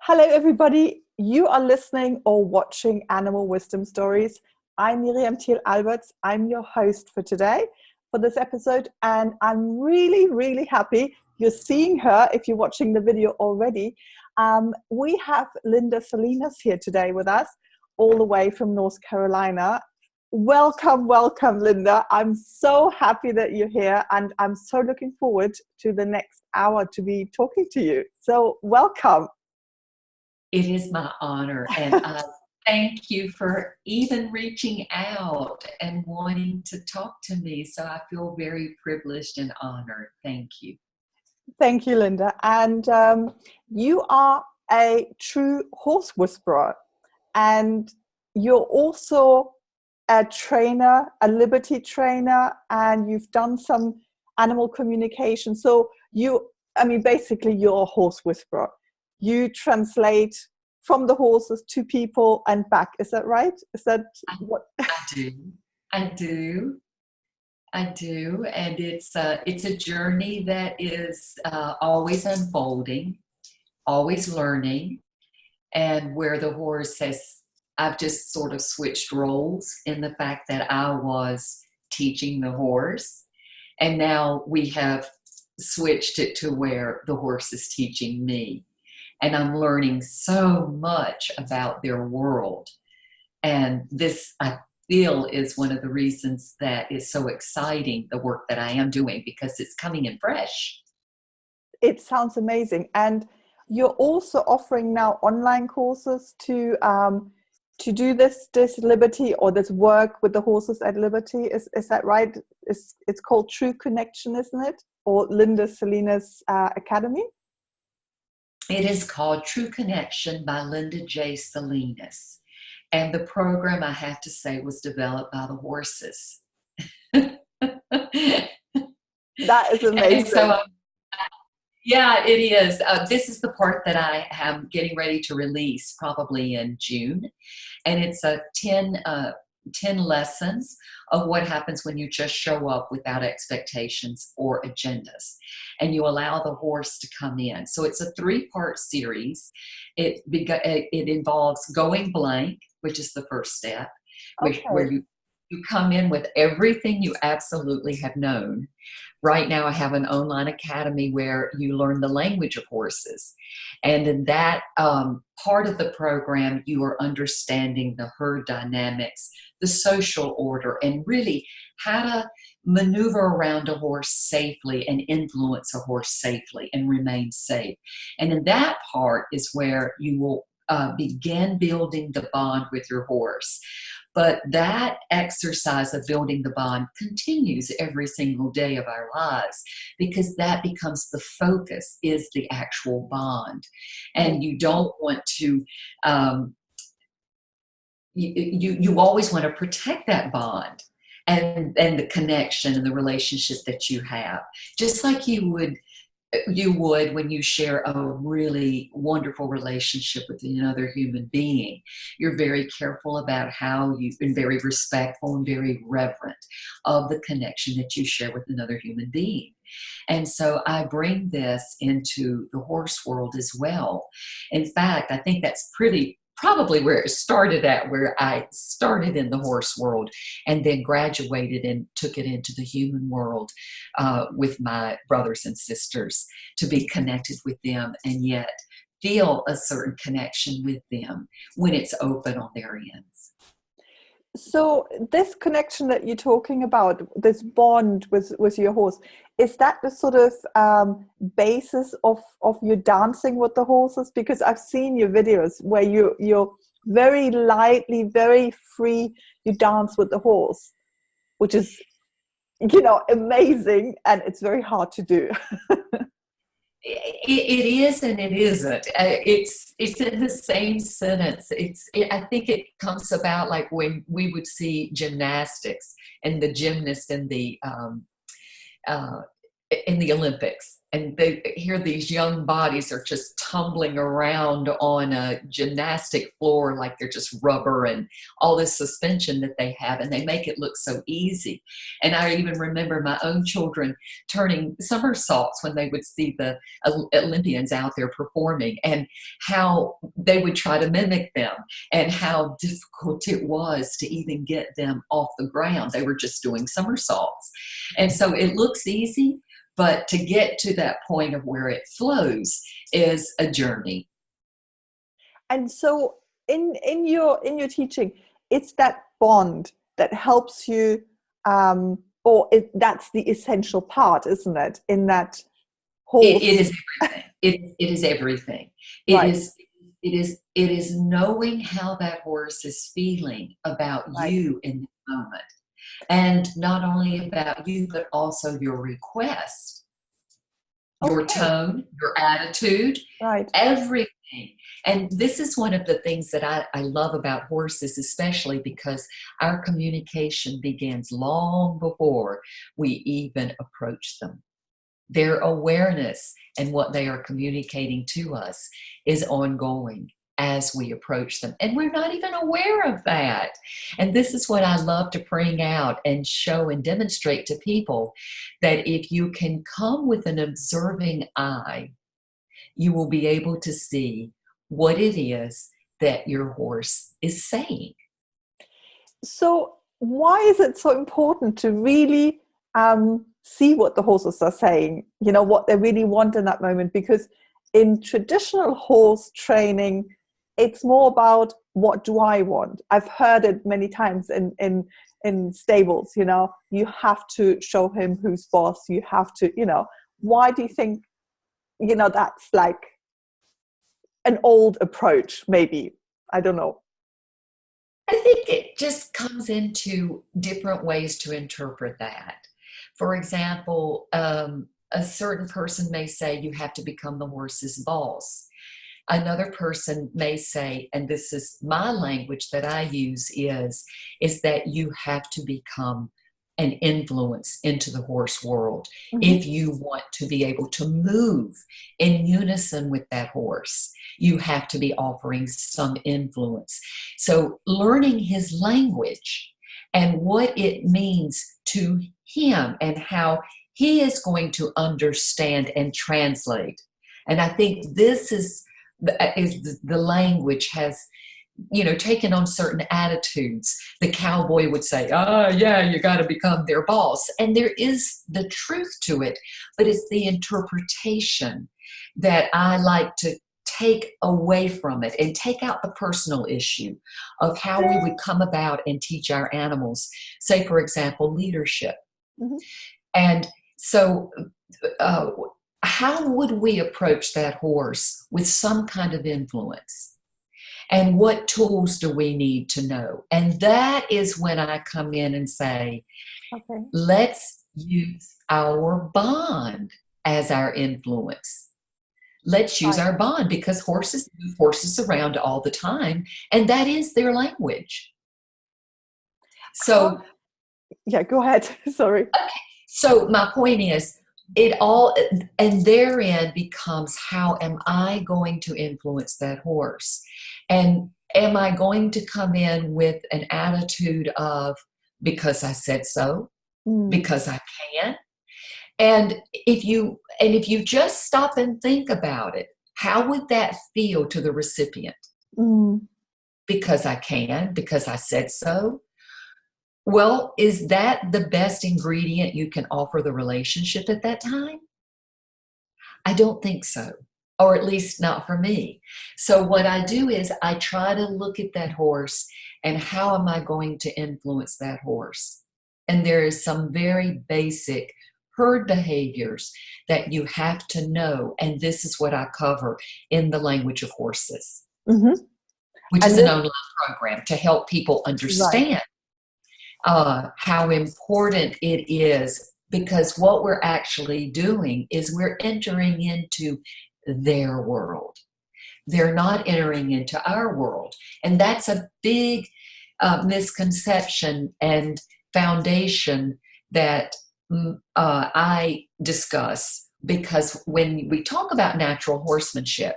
Hello, everybody. You are listening or watching Animal Wisdom Stories. I'm Miriam Thiel-Alberts. I'm your host for today, for this episode, and I'm really, really happy you're seeing her if you're watching the video already. We have Linda Salinas here today with us, all the way from North Carolina. Welcome, welcome, Linda. I'm so happy that you're here, and I'm so looking forward to the next hour to be talking to you. So welcome. It is my honor, and thank you for even reaching out and wanting to talk to me. So I feel very privileged and honored. Thank you. Thank you, Linda. And you are a true horse whisperer, and you're also a trainer, a liberty trainer, and you've done some animal communication. So basically you're a horse whisperer. You translate from the horses to people and back. Is that right? Is that what? I do. And it's a journey that is always unfolding, always learning, and where the horse has. I've just sort of switched roles in the fact that I was teaching the horse, and now we have switched it to where the horse is teaching me. And I'm learning so much about their world. And this, I feel, is one of the reasons that is so exciting, the work that I am doing, because it's coming in fresh. It sounds amazing. And you're also offering now online courses to do this liberty or this work with the horses at liberty. Is that right? It's called True Connection, isn't it? Or Linda Salina's Academy? It is called True Connection by Linda Salinas. And the program, I have to say, was developed by the horses. That is amazing. And so, yeah, it is. This is the part that I am getting ready to release probably in June. And it's a 10 lessons of what happens when you just show up without expectations or agendas, and you allow the horse to come in. So it's a 3-part series. It involves going blank, which is the first step, where you come in with everything you absolutely have known. Right now I have an online academy where you learn the language of horses. And in that part of the program, you are understanding the herd dynamics, the social order, and really how to maneuver around a horse safely and influence a horse safely and remain safe. And in that part is where you will begin building the bond with your horse. But that exercise of building the bond continues every single day of our lives, because that becomes the focus, is the actual bond. And you don't want to, you always want to protect that bond and the connection and the relationship that you have. Just like you would when you share a really wonderful relationship with another human being. You're very careful about how you've been very respectful and very reverent of the connection that you share with another human being. And so I bring this into the horse world as well. In fact, I think that's probably where it started at, where I started in the horse world and then graduated and took it into the human world with my brothers and sisters, to be connected with them and yet feel a certain connection with them when it's open on their ends. So this connection that you're talking about, this bond with your horse, is that the sort of basis of your dancing with the horses? Because I've seen your videos where you're very lightly, very free, you dance with the horse, which is, amazing, and it's very hard to do. It is and it isn't. It's in the same sentence. I think it comes about like when we would see gymnastics and the gymnast in the Olympics. and they hear these young bodies are just tumbling around on a gymnastic floor like they're just rubber and all this suspension that they have, and they make it look so easy. And I even remember my own children turning somersaults when they would see the Olympians out there performing, and how they would try to mimic them, and how difficult it was to even get them off the ground. They were just doing somersaults. And so it looks easy, but to get to that point of where it flows is a journey. And so in your teaching, it's that bond that helps you, that's the essential part, isn't it? In that whole, it is everything. It is everything. Right. It is knowing how that horse is feeling about Right. you in the moment. And not only about you, but also your request, your tone, your attitude, right, everything. And this is one of the things that I love about horses, especially because our communication begins long before we even approach them. Their awareness and what they are communicating to us is ongoing as we approach them. And we're not even aware of that. And this is what I love to bring out and show and demonstrate to people, that if you can come with an observing eye, you will be able to see what it is that your horse is saying. So why is it so important to really see what the horses are saying, what they really want in that moment? Because in traditional horse training, it's more about, what do I want? I've heard it many times in stables, you have to show him who's boss. You have to, why do you think, that's like an old approach, maybe? I don't know. I think it just comes into different ways to interpret that. For example, a certain person may say you have to become the horse's boss. Another person may say, and this is my language that I use, is that you have to become an influence into the horse world if you want to be able to move in unison with that horse. You have to be offering some influence. So learning his language and what it means to him and how he is going to understand and translate. And I think this is the language has, taken on certain attitudes. The cowboy would say, yeah, you got to become their boss. And there is the truth to it, but it's the interpretation that I like to take away from it and take out the personal issue of how we would come about and teach our animals, say, for example, leadership. And so how would we approach that horse with some kind of influence? And what tools do we need to know? And that is when I come in and say, let's use our bond as our influence. Let's use our bond, because horses move horses around all the time, and that is their language. So, yeah, go ahead. Sorry. Okay. So my point is, it all, and therein becomes, how am I going to influence that horse? And am I going to come in with an attitude of, because I said so, because I can? And if you just stop and think about it, how would that feel to the recipient? Because I can, because I said so. Well, is that the best ingredient you can offer the relationship at that time? I don't think so, or at least not for me. So what I do is I try to look at that horse and how am I going to influence that horse? And there is some very basic herd behaviors that you have to know. And this is what I cover in the language of horses, which is an online program to help people understand how important it is, because what we're actually doing is we're entering into their world. They're not entering into our world. And that's a big misconception and foundation that I discuss because when we talk about natural horsemanship,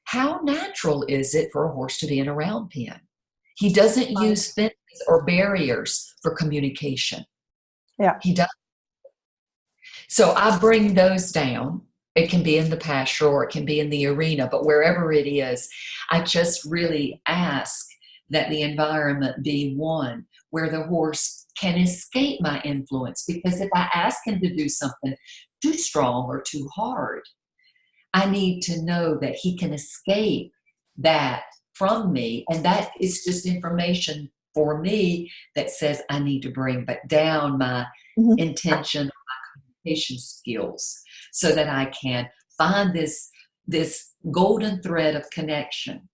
how natural is it for a horse to be in a round pen? He doesn't use fences or barriers for communication. Yeah. He does. So I bring those down. It can be in the pasture or it can be in the arena, but wherever it is, I just really ask that the environment be one where the horse can escape my influence. Because if I ask him to do something too strong or too hard, I need to know that he can escape that from me. And that is just information for me that says I need to bring back down my intention, my communication skills, so that I can find this golden thread of connection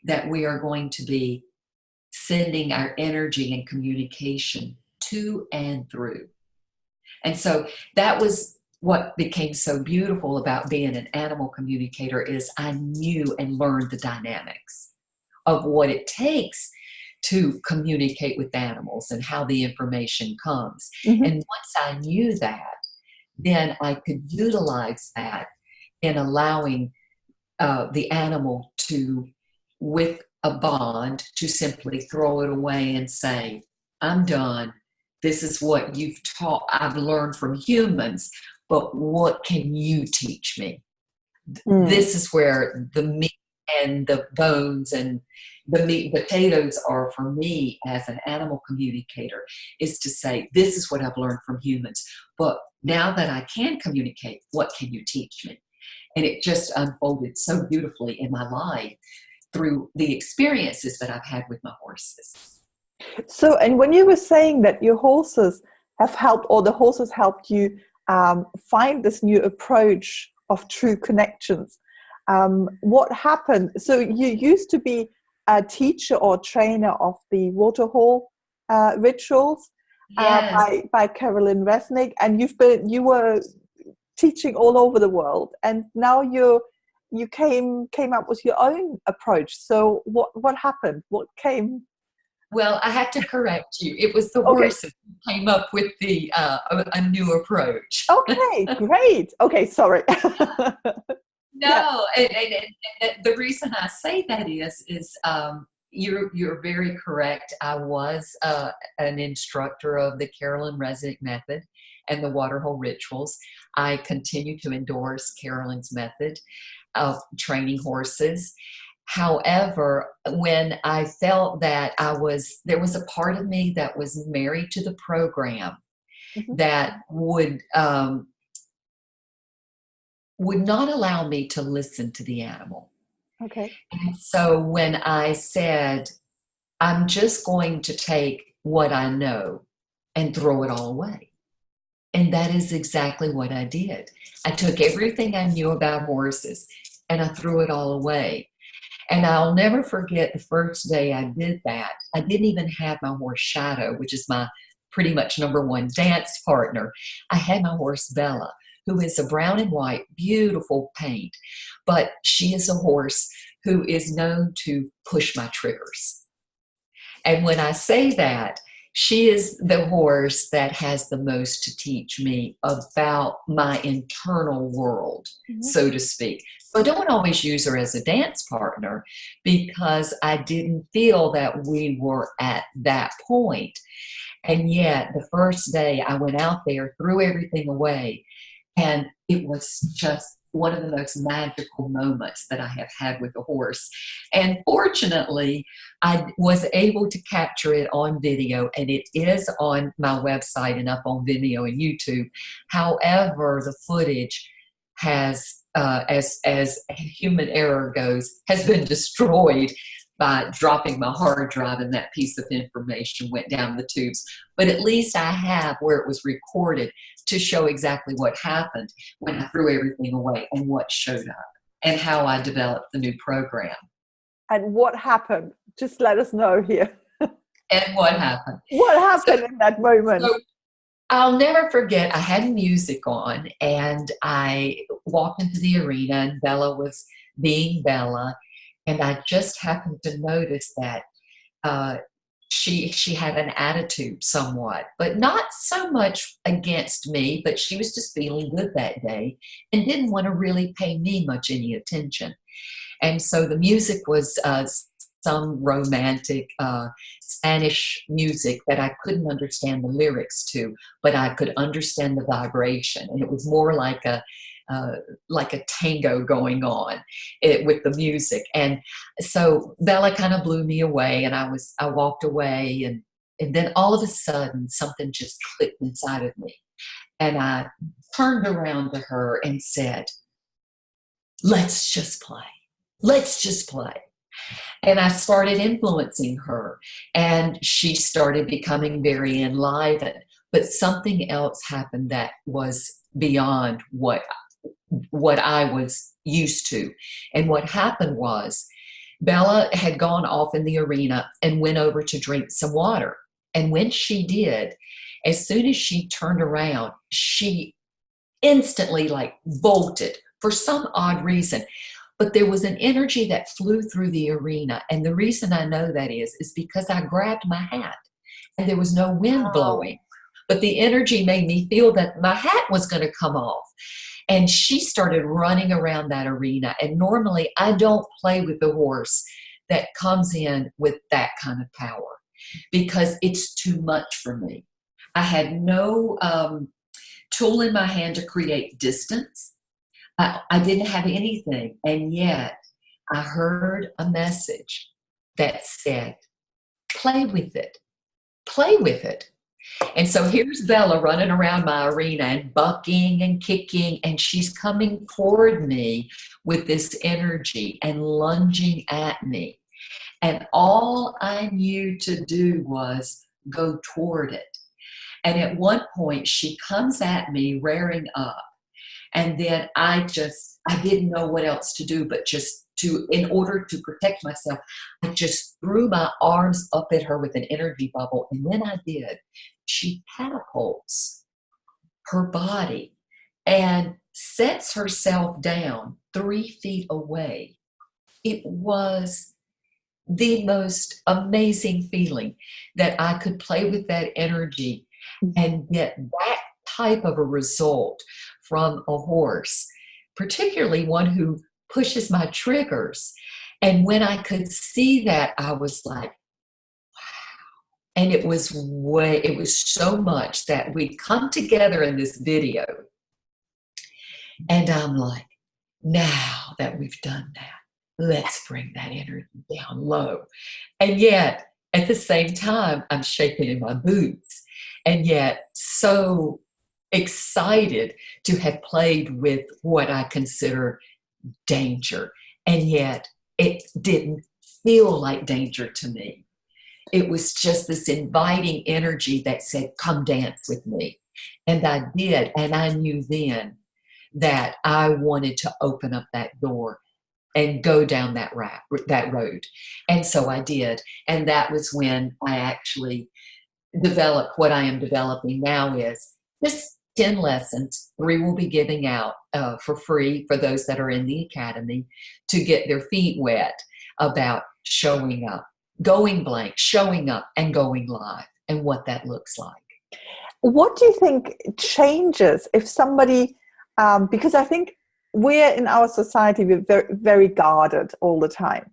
that we are going to be sending our energy and communication to and through. And so that was what became so beautiful about being an animal communicator, is I knew and learned the dynamics of what it takes to communicate with animals and how the information comes. And once I knew that, then I could utilize that in allowing the animal to, with a bond, to simply throw it away and say, I'm done. This is what you've taught. I've learned from humans, but what can you teach me? This is where the meat and the bones and the meat and potatoes are for me as an animal communicator, is to say, this is what I've learned from humans. But now that I can communicate, what can you teach me? And it just unfolded so beautifully in my life through the experiences that I've had with my horses. So, and when you were saying that your horses have helped, or the horses helped you find this new approach of true connections, what happened? So you used to be a teacher or trainer of the waterhole rituals by Carolyn Resnick, and you were teaching all over the world, and now you came up with your own approach. So what happened? What came? Well, I have to correct you. It was the horses who came up with the a new approach. Okay, great. Okay, sorry. No, and the reason I say that is you're very correct. I was an instructor of the Carolyn Resnick method and the waterhole rituals. I continue to endorse Carolyn's method of training horses. However, when I felt that there was a part of me that was married to the program that would not allow me to listen to the animal. Okay. And so when I said, I'm just going to take what I know and throw it all away. And that is exactly what I did. I took everything I knew about horses and I threw it all away. And I'll never forget the first day I did that. I didn't even have my horse Shadow, which is my pretty much number one dance partner. I had my horse Bella, who is a brown and white, beautiful paint. But she is a horse who is known to push my triggers. And when I say that, she is the horse that has the most to teach me about my internal world, so to speak. So I don't always use her as a dance partner because I didn't feel that we were at that point. And yet the first day I went out there, threw everything away, and it was just one of the most magical moments that I have had with a horse. And fortunately, I was able to capture it on video, and it is on my website and up on Vimeo and YouTube. However, the footage has, as human error goes, has been destroyed by dropping my hard drive, and that piece of information went down the tubes. But at least I have where it was recorded to show exactly what happened when I threw everything away and what showed up and how I developed the new program. And what happened? Just let us know here. And what happened? What happened in that moment? So I'll never forget, I had music on and I walked into the arena and Bella was being Bella. And I just happened to notice that she had an attitude somewhat, but not so much against me, but she was just feeling good that day and didn't want to really pay me much any attention. And so the music was some romantic Spanish music that I couldn't understand the lyrics to, but I could understand the vibration. And it was more like a tango going on with the music. And so Bella kind of blew me away, and I walked away, and then all of a sudden something just clicked inside of me. And I turned around to her and said, let's just play. Let's just play. And I started influencing her, and she started becoming very enlivened. But something else happened that was beyond what I was used to. And what happened was Bella had gone off in the arena and went over to drink some water. And when she did, as soon as she turned around, she instantly bolted for some odd reason. But there was an energy that flew through the arena. And the reason I know that is because I grabbed my hat and there was no wind blowing. But the energy made me feel that my hat was going to come off. And she started running around that arena. And normally I don't play with the horse that comes in with that kind of power because it's too much for me. I had no tool in my hand to create distance. I didn't have anything. And yet I heard a message that said, play with it. Play with it. And so here's Bella running around my arena and bucking and kicking, and she's coming toward me with this energy and lunging at me. And all I knew to do was go toward it. And at one point, she comes at me rearing up. And then I didn't know what else to do, but in order to protect myself, I just threw my arms up at her with an energy bubble. And when I did, she catapults her body and sets herself down 3 feet away. It was the most amazing feeling that I could play with that energy and get that type of a result from a horse, particularly one who pushes my triggers. And when I could see that, I was like, wow. And it was so much that we come together in this video. And I'm like, now that we've done that, let's bring that energy down low. And yet, at the same time, I'm shaking in my boots. And yet, so excited to have played with what I consider danger. And yet, it didn't feel like danger to me. It was just this inviting energy that said, come dance with me. And I did. And I knew then that I wanted to open up that door and go down that road. And so I did. And that was when I actually developed what I am developing now is just 10 lessons. 3 will be giving out for free for those that are in the academy to get their feet wet about showing up, going blank, showing up and going live and what that looks like. What do you think changes if somebody, because I think we're in our society, we're very, very guarded all the time,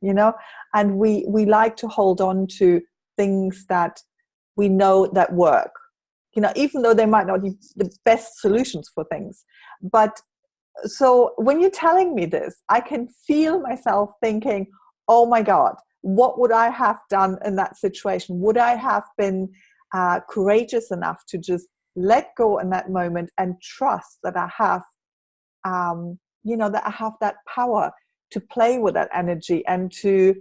and we like to hold on to things that we know that work, even though they might not be the best solutions for things. But so when you're telling me this, I can feel myself thinking, oh my God, what would I have done in that situation? Would I have been courageous enough to just let go in that moment and trust that I have, that I have that power to play with that energy and to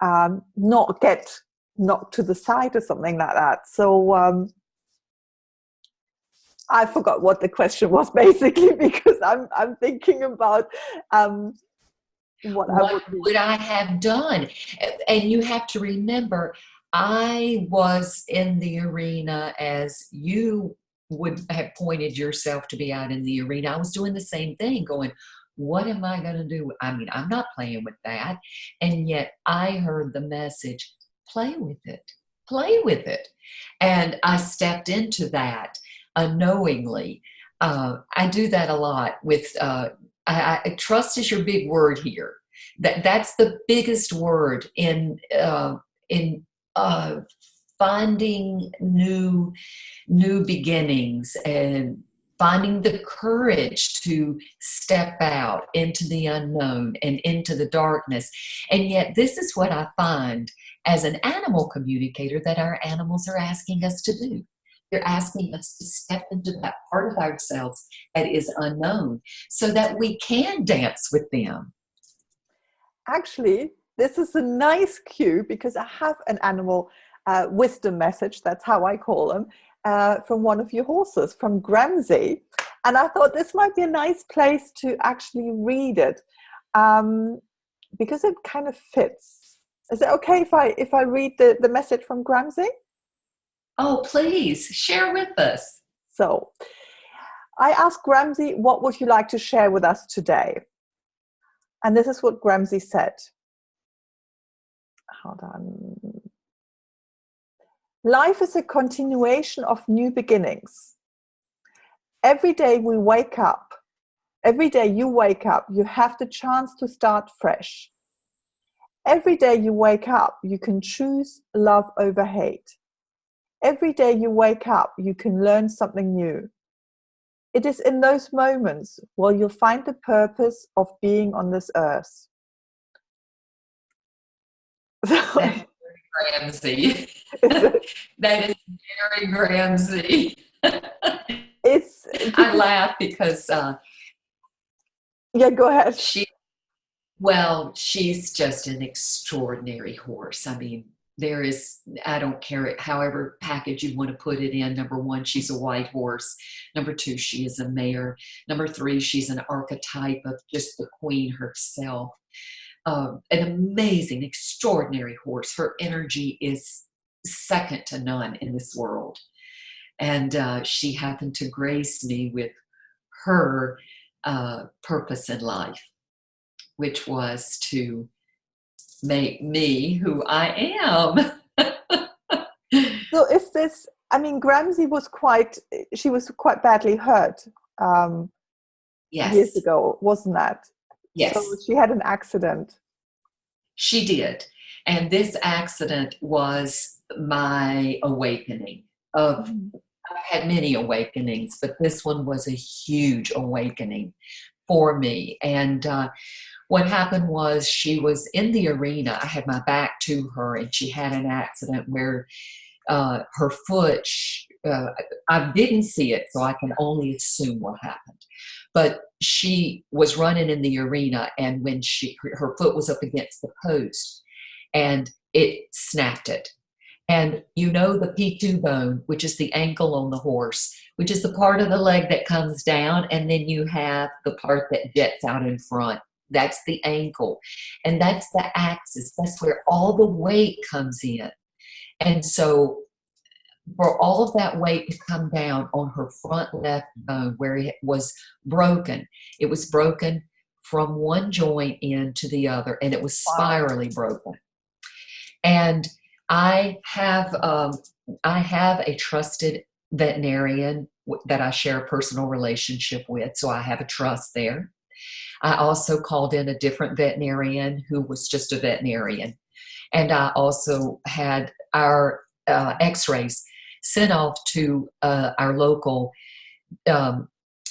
not get knocked to the side or something like that. So I forgot what the question was basically, because I'm thinking about what would I have done? And you have to remember, I was in the arena as you would have pointed yourself to be out in the arena. I was doing the same thing, going, what am I going to do? I mean, I'm not playing with that. And yet I heard the message, play with it. play with it. And I stepped into that unknowingly. I do that a lot with, trust is your big word here. That's the biggest word in finding new beginnings and finding the courage to step out into the unknown and into the darkness. And yet this is what I find as an animal communicator that our animals are asking us to do. They're asking us to step into that part of ourselves that is unknown so that we can dance with them. Actually, this is a nice cue because I have an animal wisdom message, that's how I call them, from one of your horses, from Gramsey. And I thought this might be a nice place to actually read it because it kind of fits. Is it okay if I read the message from Gramsey? Oh, please share with us. So I asked Gramsey, what would you like to share with us today? And this is what Gramsey said. Hold on. Life is a continuation of new beginnings. Every day we wake up, every day you wake up, you have the chance to start fresh. Every day you wake up, you can choose love over hate. Every day you wake up, you can learn something new. It is in those moments where you'll find the purpose of being on this earth. That's very Gramsey. That is very Gramsey. I laugh because yeah, go ahead. She's just an extraordinary horse. I mean, I don't care however package you want to put it in. Number one, she's a white horse. Number two, she is a mare. Number three, she's an archetype of just the queen herself. An amazing, extraordinary horse. Her energy is second to none in this world. And she happened to grace me with her purpose in life, which was to make me who I am. So is this, I mean, Gramsey was quite badly hurt Yes. years ago, wasn't that? Yes. So she had an accident. She did. And this accident was my awakening. I've had many awakenings, but this one was a huge awakening for me. And what happened was she was in the arena. I had my back to her, and she had an accident where her foot, I didn't see it, so I can only assume what happened. But she was running in the arena, and when her foot was up against the post, and it snapped it. And you know the P2 bone, which is the ankle on the horse, which is the part of the leg that comes down, and then you have the part that jets out in front. That's the ankle. And that's the axis. That's where all the weight comes in. And so for all of that weight to come down on her front left bone where it was broken from one joint in to the other, and it was spirally broken. And I have a trusted veterinarian that I share a personal relationship with, so I have a trust there. I also called in a different veterinarian who was just a veterinarian. And I also had our x-rays sent off to our local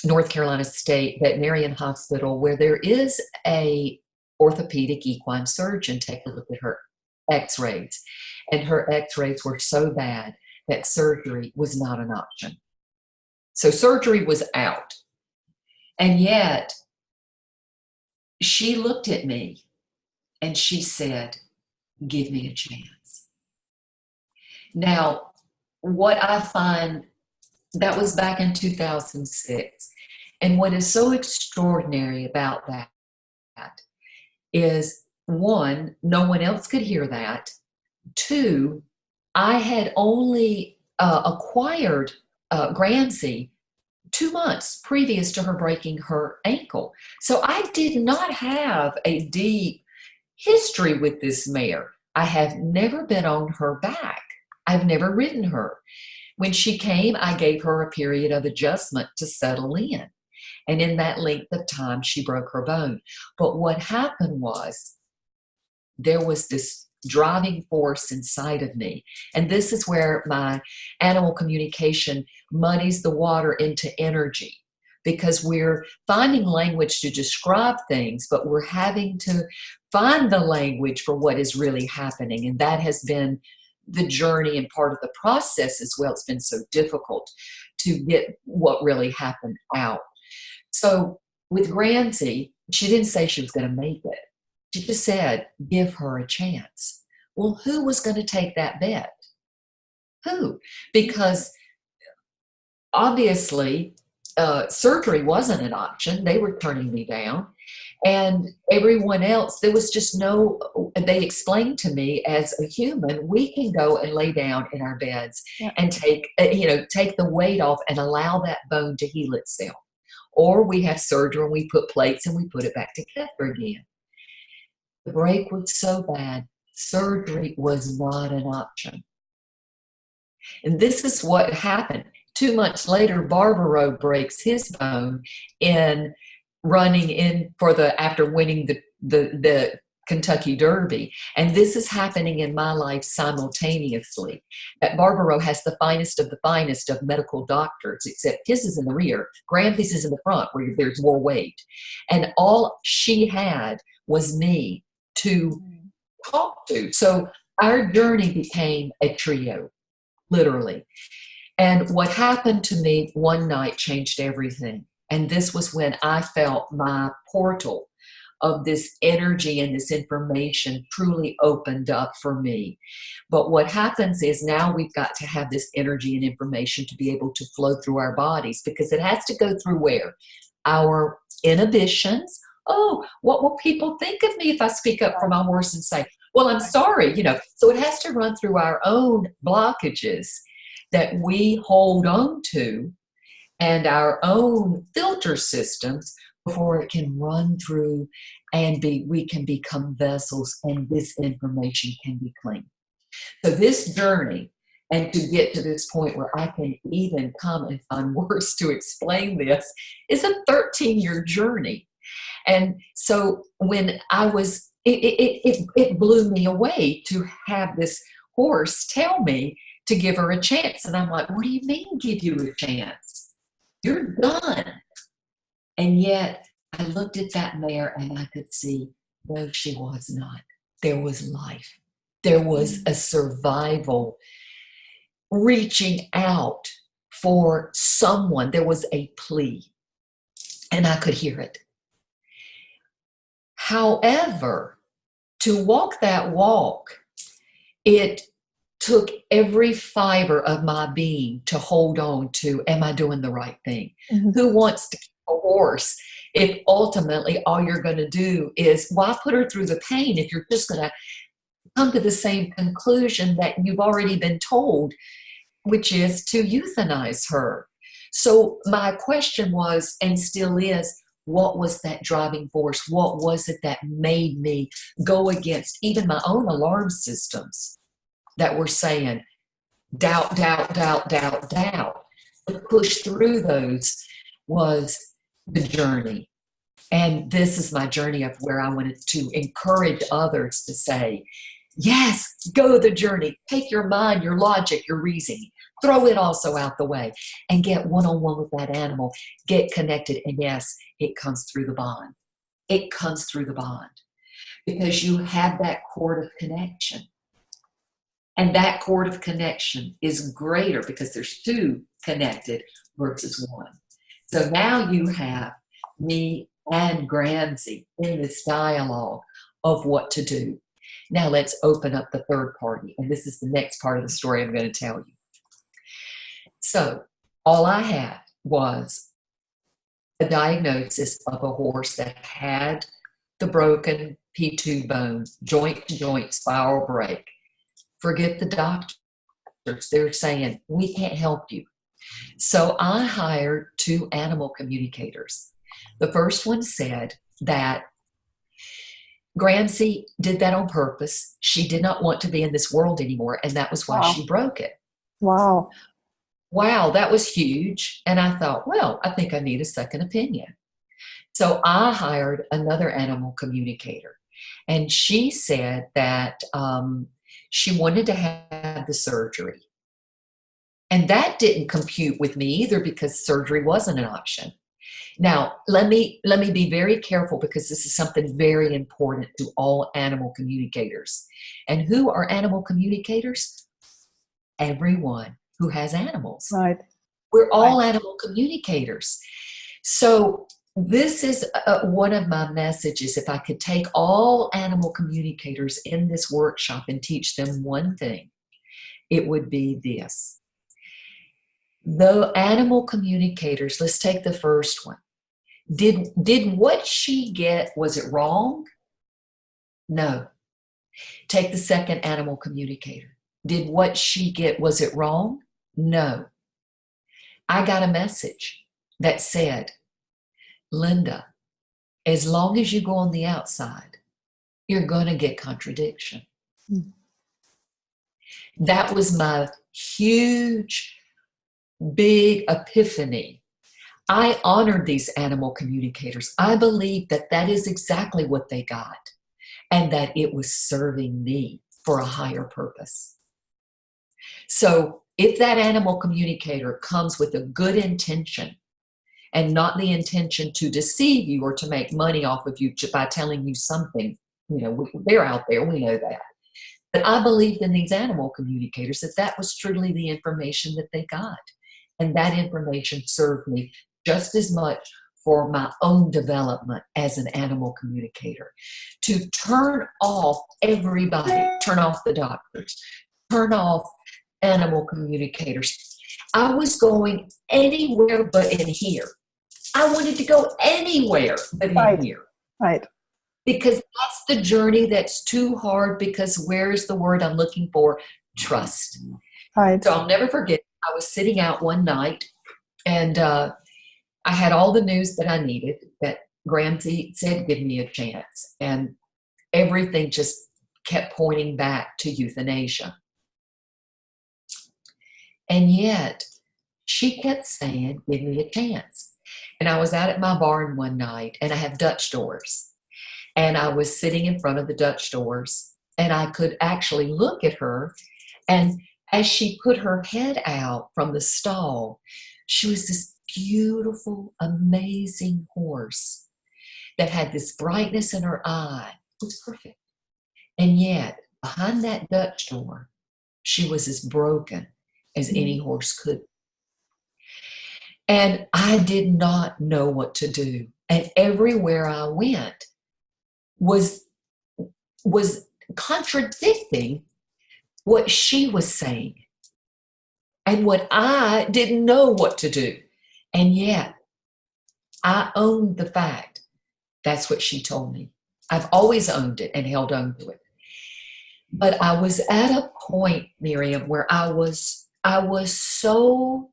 North Carolina State Veterinarian Hospital, where there is a orthopedic equine surgeon. Take a look at her x-rays. And her x-rays were so bad that surgery was not an option. So surgery was out. And yet, she looked at me and she said, "Give me a chance." Now, what I find, that was back in 2006. And what is so extraordinary about that is, one, no one else could hear that. Two, I had only acquired Gramsey 2 months previous to her breaking her ankle. So I did not have a deep history with this mare. I have never been on her back. I've never ridden her. When she came, I gave her a period of adjustment to settle in. And in that length of time, she broke her bone. But what happened was there was this driving force inside of me. And this is where my animal communication muddies the water into energy, because we're finding language to describe things, but we're having to find the language for what is really happening. And that has been the journey and part of the process as well. It's been so difficult to get what really happened out. So with Gramsey, she didn't say she was going to make it. She just said, give her a chance. Well, who was going to take that bet? Who? Because obviously, surgery wasn't an option. They were turning me down. And everyone else, there was just no, they explained to me as a human, we can go and lay down in our beds and take the weight off and allow that bone to heal itself. Or we have surgery and we put plates and we put it back together again. The break was so bad, surgery was not an option. And this is what happened. 2 months later, Barbaro breaks his bone in running in after winning the Kentucky Derby. And this is happening in my life simultaneously. That Barbaro has the finest of medical doctors, except his is in the rear. Gramsey's is in the front where there's more weight. And all she had was me to talk to. So our journey became a trio, literally. And what happened to me one night changed everything. And this was when I felt my portal of this energy and this information truly opened up for me. But what happens is now we've got to have this energy and information to be able to flow through our bodies, because it has to go through where? Our inhibitions. Oh, what will people think of me if I speak up for my horse and say, well, I'm sorry, So it has to run through our own blockages that we hold on to and our own filter systems before it can run through and we can become vessels and this information can be clean. So this journey, and to get to this point where I can even come and find words to explain this, is a 13-year journey. And so when I was, it blew me away to have this horse tell me to give her a chance. And I'm like, what do you mean give you a chance? You're done. And yet I looked at that mare and I could see, no, she was not. There was life. There was a survival, reaching out for someone. There was a plea, and I could hear it. However, to walk that walk, it took every fiber of my being to hold on to, am I doing the right thing? Mm-hmm. Who wants to keep a horse if ultimately all you're going to do is, why put her through the pain if you're just going to come to the same conclusion that you've already been told, which is to euthanize her? So my question was, and still is, what was that driving force? What was it that made me go against even my own alarm systems that were saying, doubt, doubt, doubt, doubt, doubt? To push through those was the journey. And this is my journey of where I wanted to encourage others to say, yes, go the journey. Take your mind, your logic, your reasoning. Throw it also out the way and get one-on-one with that animal. Get connected. And yes, it comes through the bond. It comes through the bond because you have that cord of connection. And that cord of connection is greater because there's two connected versus one. So now you have me and Gramsey in this dialogue of what to do. Now let's open up the third party. And this is the next part of the story I'm going to tell you. So all I had was a diagnosis of a horse that had the broken P2 bone, joint to joint spiral break. Forget the doctors. They're saying, we can't help you. So I hired 2 animal communicators. The first one said that Gramsci did that on purpose. She did not want to be in this world anymore, and that was why Wow. she broke it. Wow. Wow, that was huge. And I thought, well, I think I need a second opinion. So I hired another animal communicator, and she said that she wanted to have the surgery. And that didn't compute with me either, because surgery wasn't an option. Now, let me be very careful, because this is something very important to all animal communicators. And who are animal communicators? Everyone who has animals. Right. We're all animal communicators. So this is one of my messages. If I could take all animal communicators in this workshop and teach them one thing, it would be this. The animal communicators, let's take the first one. Did what she get, was it wrong? No. Take the second animal communicator. Did what she get, was it wrong? No. I got a message that said, Linda, as long as you go on the outside, you're going to get contradiction. Mm. That was my huge, big epiphany. I honored these animal communicators. I believed that that is exactly what they got, and that it was serving me for a higher purpose. So if that animal communicator comes with a good intention, and not the intention to deceive you or to make money off of you by telling you something, they're out there, we know that. But I believed in these animal communicators that that was truly the information that they got. And that information served me just as much for my own development as an animal communicator. To turn off everybody, turn off the doctors, turn off animal communicators. I was going anywhere but in here. I wanted to go anywhere but in here. Right. Because that's the journey that's too hard, because where's the word I'm looking for? Trust. Right. So I'll never forget, I was sitting out one night, and I had all the news that I needed, that Gramsci said, give me a chance. And everything just kept pointing back to euthanasia. And yet she kept saying, give me a chance. And I was out at my barn one night, and I have Dutch doors. And I was sitting in front of the Dutch doors, and I could actually look at her. And as she put her head out from the stall, she was this beautiful, amazing horse that had this brightness in her eye. It was perfect. And yet, behind that Dutch door, she was as broken as any horse could. And I did not know what to do. And everywhere I went was contradicting what she was saying and what I didn't know what to do. And yet I owned the fact that's what she told me. I've always owned it and held on to it. But I was at a point, Miriam, where I was so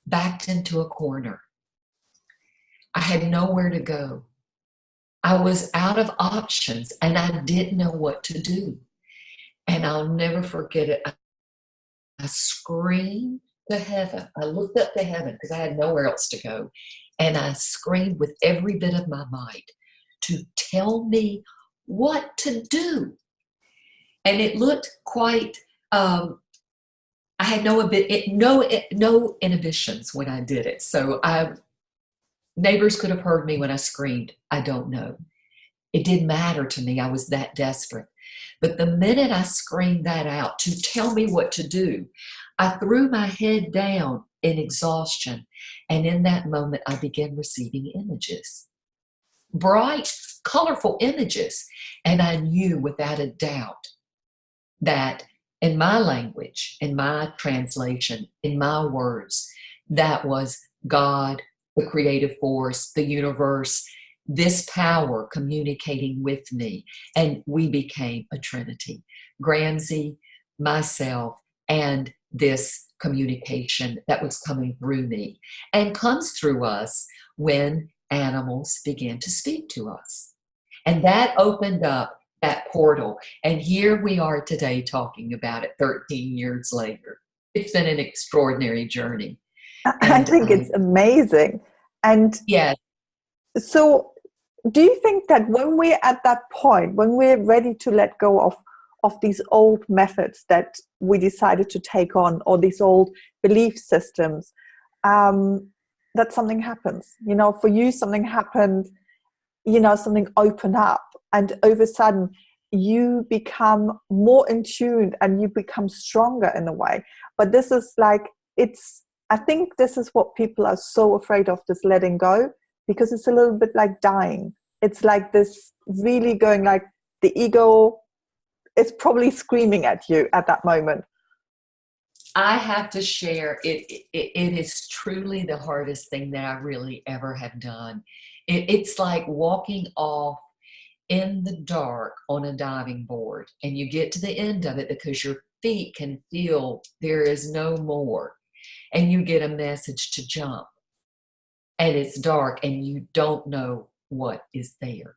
backed into a corner. I had nowhere to go. I was out of options, and I didn't know what to do. And I'll never forget it. I screamed to heaven. I looked up to heaven because I had nowhere else to go. And I screamed with every bit of my might to tell me what to do. And it looked quite, I had no inhibitions when I did it. So neighbors could have heard me when I screamed. I don't know. It didn't matter to me. I was that desperate. But the minute I screamed that out to tell me what to do, I threw my head down in exhaustion. And in that moment, I began receiving images. Bright, colorful images. And I knew without a doubt that in my language, in my translation, in my words, that was God, the creative force, the universe, this power communicating with me. And we became a trinity. Gramsci, myself, and this communication that was coming through me, and comes through us when animals begin to speak to us. And that opened up that portal. And here we are today talking about it 13 years later. It's been an extraordinary journey. I And think it's amazing. And yeah, so, do you think that when we're at that point, when we're ready to let go of these old methods that we decided to take on, or these old belief systems, that something happens? You know, for you, something happened, you know, something opened up, and over a sudden, you become more in tune and you become stronger in a way. But this is like, I think this is what people are so afraid of, this letting go, because it's a little bit like dying. It's like this really going, like the ego is probably screaming at you at that moment. I have to share, it is truly the hardest thing that I really ever have done. It's like walking off in the dark on a diving board, and you get to the end of it because your feet can feel there is no more, and you get a message to jump, and it's dark and you don't know what is there.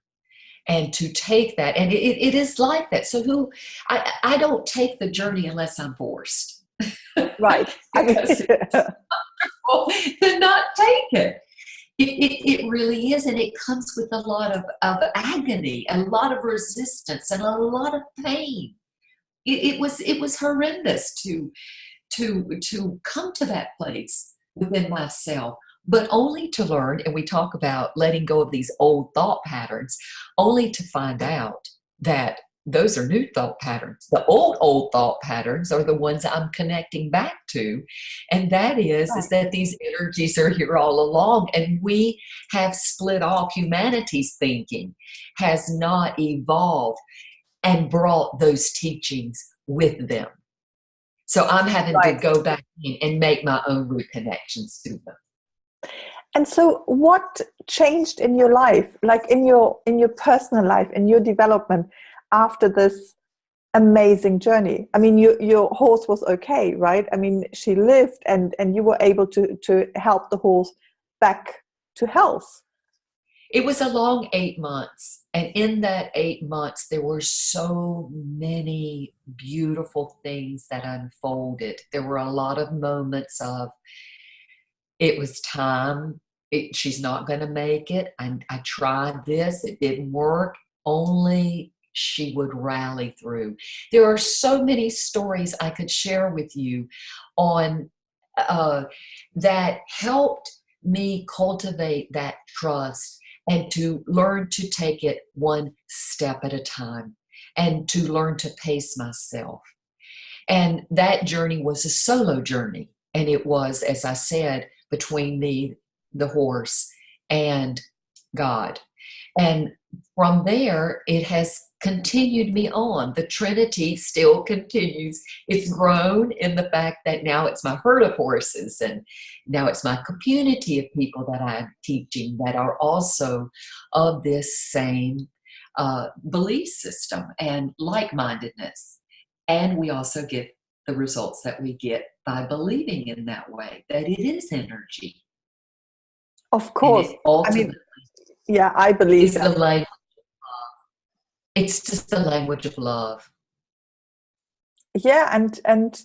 And to take that, and it is like that. So I don't take the journey unless I'm forced. Right. I mean, Because it's wonderful to not take it. It really is, and it comes with a lot of agony, a lot of resistance, and a lot of pain. It was horrendous to come to that place within myself, but only to learn. And we talk about letting go of these old thought patterns, only to find out that those are new thought patterns. The old thought patterns are the ones I'm connecting back to. And that is that these energies are here all along, and we have split off. Humanity's thinking has not evolved and brought those teachings with them. So I'm having to go back in and make my own reconnections to them. And so what changed in your life, like in your personal life, in your development, after this amazing journey? I mean, your horse was okay, right? I mean, she lived, and you were able to help the horse back to health. It was a long 8 months. And in that 8 months, there were so many beautiful things that unfolded. There were a lot of moments of, it was time. She's not going to make it. I tried this. It didn't work. Only she would rally through. There are so many stories I could share with you on that helped me cultivate that trust, and to learn to take it one step at a time, and to learn to pace myself. And that journey was a solo journey. And it was, as I said, between the horse and God. And from there, it has continued me on. The Trinity still continues. It's grown in the fact that now it's my herd of horses, and now it's my community of people that I'm teaching that are also of this same belief system and like-mindedness. And we also get the results that we get by believing in that way, that it is energy. Of course. I mean, yeah, I believe that. The language of love. It's just the language of love. Yeah, and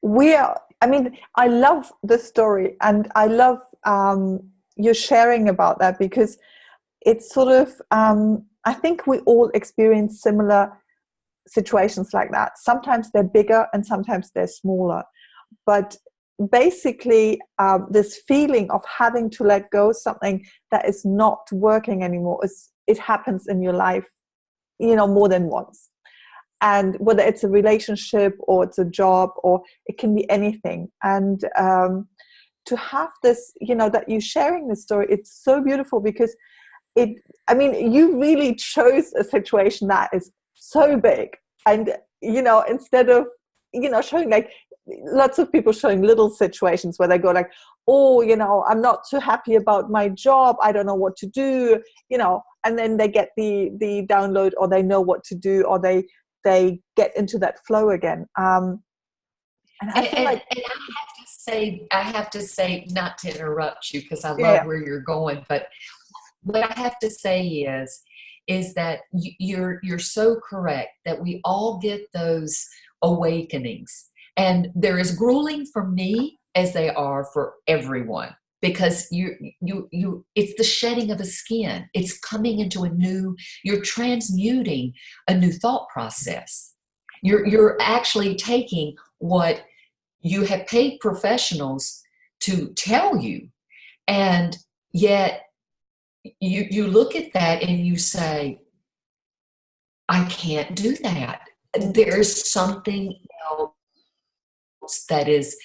we are, I mean, I love the story, and I love you sharing about that, because it's sort of, I think we all experience similar situations like that. Sometimes they're bigger and sometimes they're smaller. But basically, this feeling of having to let go something that is not working anymore, it happens in your life, you know, more than once. And whether it's a relationship or it's a job, or it can be anything. And to have this, you know, that you sharing this story, it's so beautiful, because I mean, you really chose a situation that is so big. And, you know, instead of, you know, showing like lots of people showing little situations where they go like, oh, you know, I'm not too happy about my job, I don't know what to do, you know, and then they get the download, or they know what to do, or they get into that flow again. And I feel like, and I have to say, not to interrupt you, because I love where you're going, but what I have to say is, is that you're so correct that we all get those awakenings, and they're as grueling for me as they are for everyone, because it's the shedding of the skin. It's coming into you're transmuting a new thought process. You're actually taking what you have paid professionals to tell you, and yet you look at that and you say, I can't do that. There's something else that is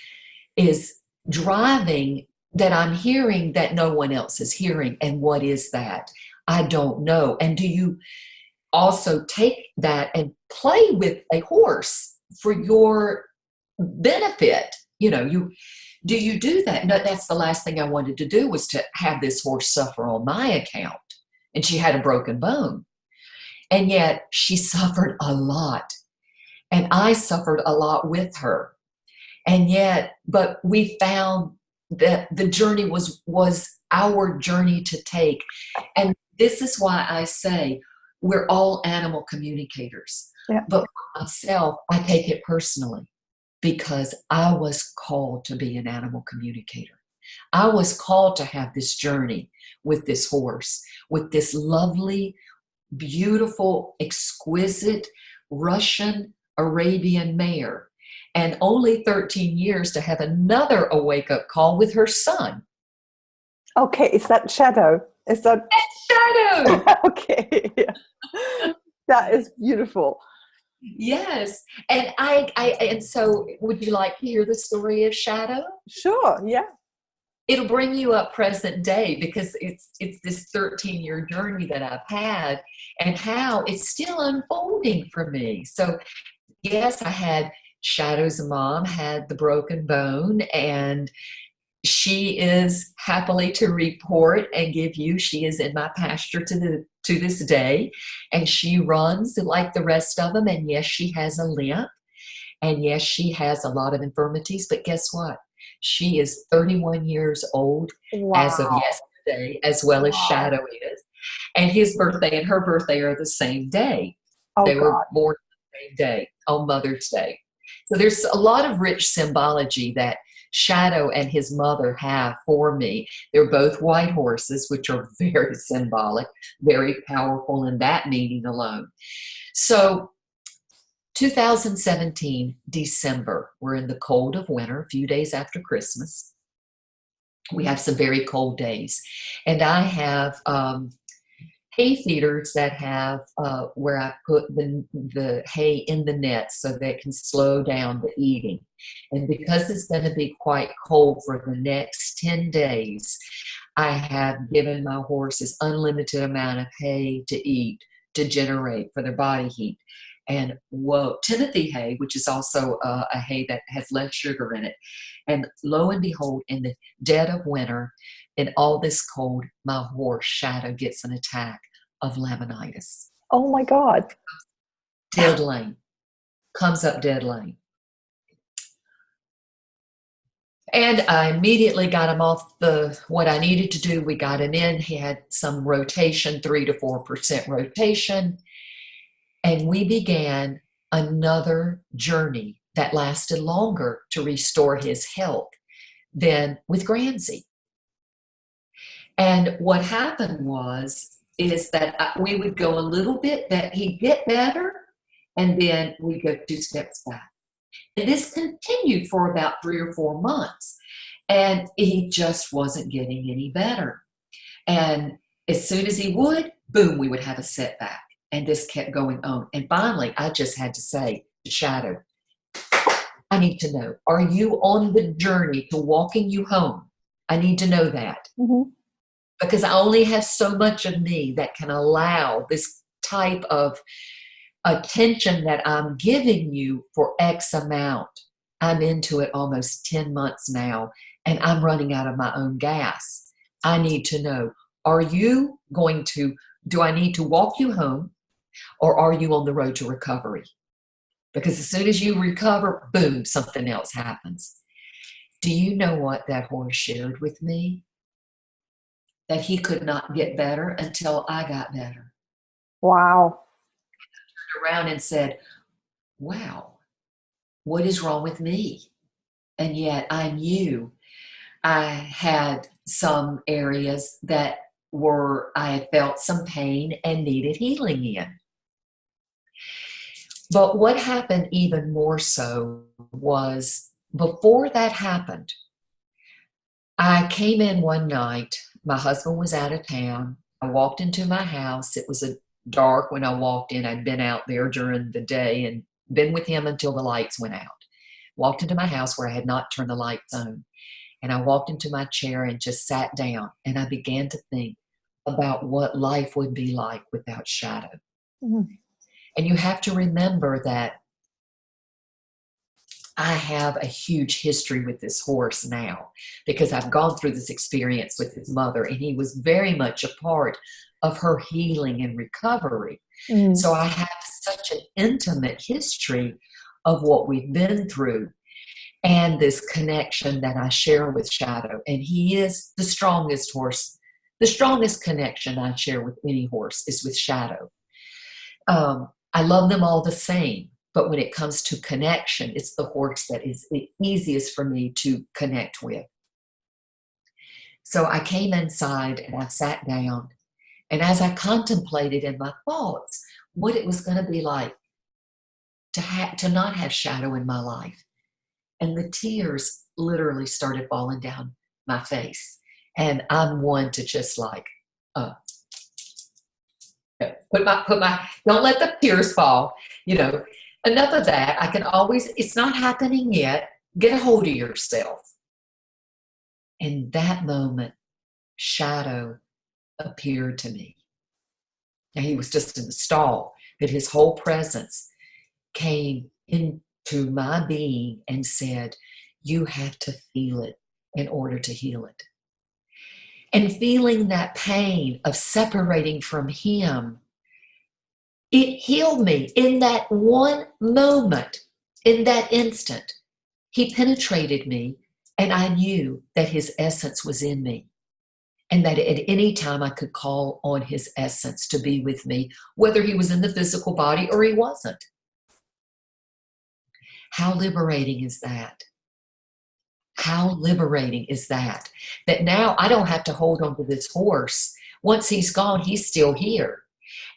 driving, that I'm hearing, that no one else is hearing. And what is that? I don't know. And do you also take that and play with a horse for your benefit? Do you do that? No, that's the last thing I wanted to do, was to have this horse suffer on my account. And she had a broken bone. And yet she suffered a lot. And I suffered a lot with her. And yet, but we found that the journey was our journey to take. And this is why I say we're all animal communicators. Yeah. But for myself, I take it personally, because I was called to be an animal communicator. I was called to have this journey with this horse, with this lovely, beautiful, exquisite Russian Arabian mare, and only 13 years to have another wake-up call with her son. Okay, is that Shadow? Is that Shadow? Okay, yeah. That is beautiful. Yes, and and so, would you like to hear the story of Shadow? Sure, yeah. It'll bring you up present day, because it's this 13-year journey that I've had, and how it's still unfolding for me. So, yes, I had Shadow's mom had the broken bone, and she is happily to report and give you, she is in my pasture to this day, and she runs like the rest of them. And yes, she has a limp, and yes, she has a lot of infirmities, but guess what? She is 31 years old. Wow. As of yesterday, as well as Shadow is. And his birthday and her birthday are the same day. They were born the same day, on Mother's Day. So there's a lot of rich symbology that Shadow and his mother have for me. They're both white horses, which are very symbolic, very powerful in that meaning alone. So 2017, December, we're in the cold of winter, a few days after Christmas. We have some very cold days. And I have hay feeders that have where I put the hay in the net so they can slow down the eating. And because it's going to be quite cold for the next 10 days, I have given my horses unlimited amount of hay to eat, to generate for their body heat. And Timothy hay, which is also a hay that has less sugar in it. And lo and behold, in the dead of winter, in all this cold, my horse Shadow gets an attack of laminitis. Oh my God. Dead lane. Comes up dead lane. And I immediately got him off what I needed to do. We got him in. He had some rotation, 3 to 4% rotation. And we began another journey that lasted longer to restore his health than with Gramsey. And what happened is that we would go a little bit, that he'd get better, and then we'd go 2 steps back. And this continued for about 3 or 4 months. And he just wasn't getting any better. And as soon as he would, boom, we would have a setback. And this kept going on. And finally, I just had to say to Shadow, I need to know, are you on the journey to walking you home? I need to know that. Mm-hmm. Because I only have so much of me that can allow this type of attention that I'm giving you for X amount. I'm into it almost 10 months now, and I'm running out of my own gas. I need to know, do I need to walk you home, or are you on the road to recovery? Because as soon as you recover, boom, something else happens. Do you know what that horse shared with me? That he could not get better until I got better. Wow. Around and said, wow, what is wrong with me? And yet I knew I had some areas that I felt some pain and needed healing in. But what happened even more so was before that happened, I came in one night. My husband was out of town. I walked into my house. It was dark when I walked in. I'd been out there during the day and been with him until the lights went out. Walked into my house where I had not turned the lights on. And I walked into my chair and just sat down. And I began to think about what life would be like without shadow. Mm-hmm. And you have to remember that I have a huge history with this horse now because I've gone through this experience with his mother, and he was very much a part of her healing and recovery. Mm. So I have such an intimate history of what we've been through and this connection that I share with Shadow. And he is the strongest horse. The strongest connection I share with any horse is with Shadow. I love them all the same. But when it comes to connection, it's the horse that is the easiest for me to connect with. So I came inside and I sat down. And as I contemplated in my thoughts what it was going to be like to not have Shadow in my life, and the tears literally started falling down my face. And I'm one to just like, don't let the tears fall, Enough of that. I can always, it's not happening yet. Get a hold of yourself. In that moment, Shadow appeared to me. Now, he was just in the stall, but his whole presence came into my being and said, you have to feel it in order to heal it. And feeling that pain of separating from him, it healed me in that one moment, in that instant. He penetrated me, and I knew that his essence was in me, and that at any time I could call on his essence to be with me, whether he was in the physical body or he wasn't. How liberating is that? How liberating is that? That now I don't have to hold on to this horse. Once he's gone, he's still here.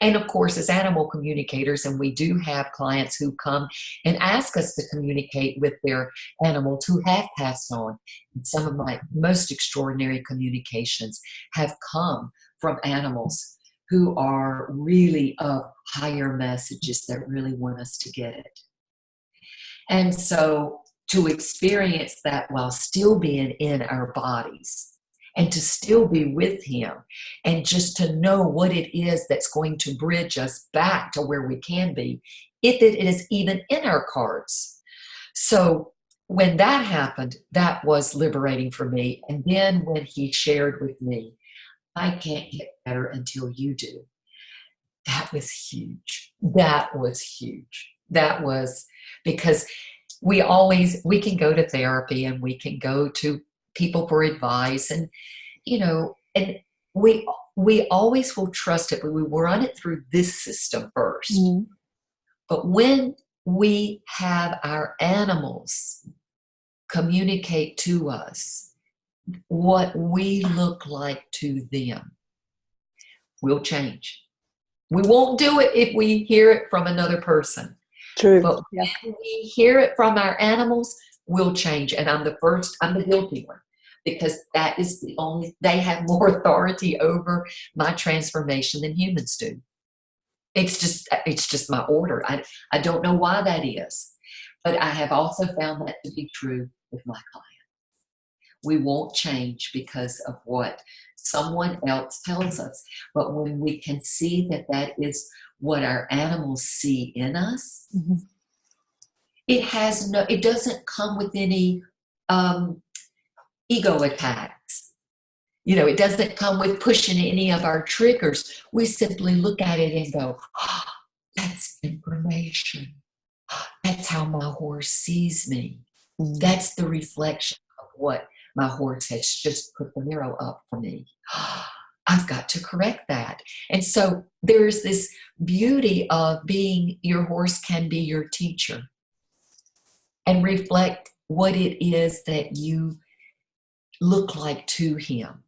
And of course, as animal communicators, and we do have clients who come and ask us to communicate with their animals who have passed on. And some of my most extraordinary communications have come from animals who are really of higher messages that really want us to get it. And so to experience that while still being in our bodies, and to still be with him, and just to know what it is that's going to bridge us back to where we can be, if it is even in our cards. So when that happened, that was liberating for me. And then when he shared with me, I can't get better until you do. That was huge. That was huge. That was because we can go to therapy and we can go to people for advice, and and we always will trust it, but we run it through this system first. Mm-hmm. But when we have our animals communicate to us what we look like to them, we'll change. We won't do it if we hear it from another person. True. But when we hear it from our animals, we'll change. And I'm the guilty one. Because that is they have more authority over my transformation than humans do. It's just my order. I don't know why that is, but I have also found that to be true with my client. We won't change because of what someone else tells us. But when we can see that is what our animals see in us, mm-hmm. It doesn't come with any ego attacks. It doesn't come with pushing any of our triggers. We simply look at it and go, that's information. That's how my horse sees me. Mm. That's the reflection of what my horse has just put the mirror up for me. I've got to correct that. And so there's this beauty of being, your horse can be your teacher and reflect what it is that you look like to him.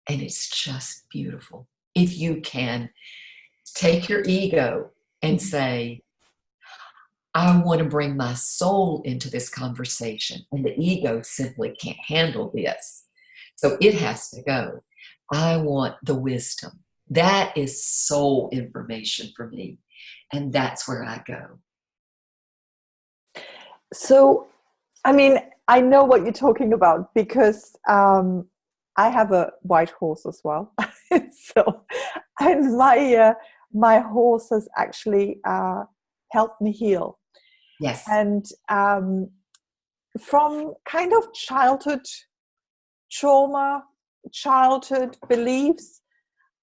And it's just beautiful. If you can take your ego and say, I want to bring my soul into this conversation, and the ego simply can't handle this. So it has to go. I want the wisdom. That is soul information for me. And that's where I go. So, I mean, I know what you're talking about because I have a white horse as well. So, and my horse has actually helped me heal. Yes. And from kind of childhood trauma, childhood beliefs,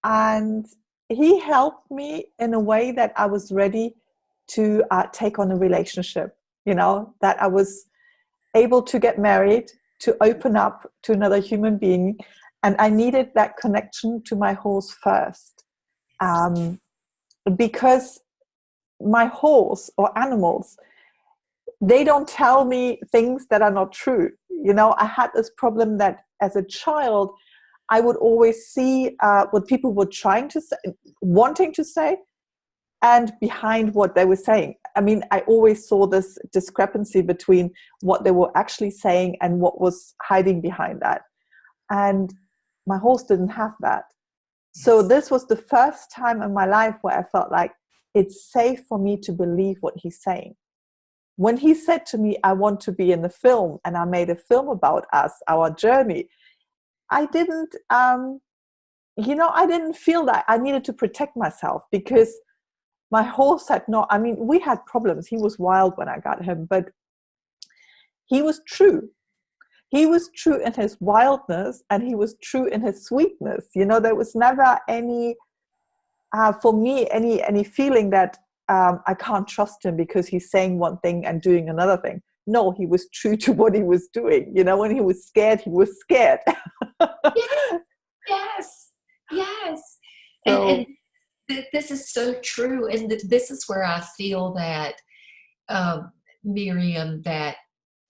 and he helped me in a way that I was ready to take on a relationship, that I was able to get married, to open up to another human being. And I needed that connection to my horse first, because my horse or animals, they don't tell me things that are not true. I had this problem that as a child, I would always see what people were trying to say, wanting to say, and behind what they were saying. I mean, I always saw this discrepancy between what they were actually saying and what was hiding behind that. And my horse didn't have that. So this was the first time in my life where I felt like it's safe for me to believe what he's saying. When he said to me, I want to be in the film, and I made a film about us, our journey, I didn't, I didn't feel that I needed to protect myself, because my horse had not, I mean, we had problems. He was wild when I got him, but he was true. He was true in his wildness, and he was true in his sweetness. There was never any, for me, any feeling that I can't trust him because he's saying one thing and doing another thing. No, he was true to what he was doing. When he was scared, he was scared. Yes. So, and this is so true. And this is where I feel that, Miriam, that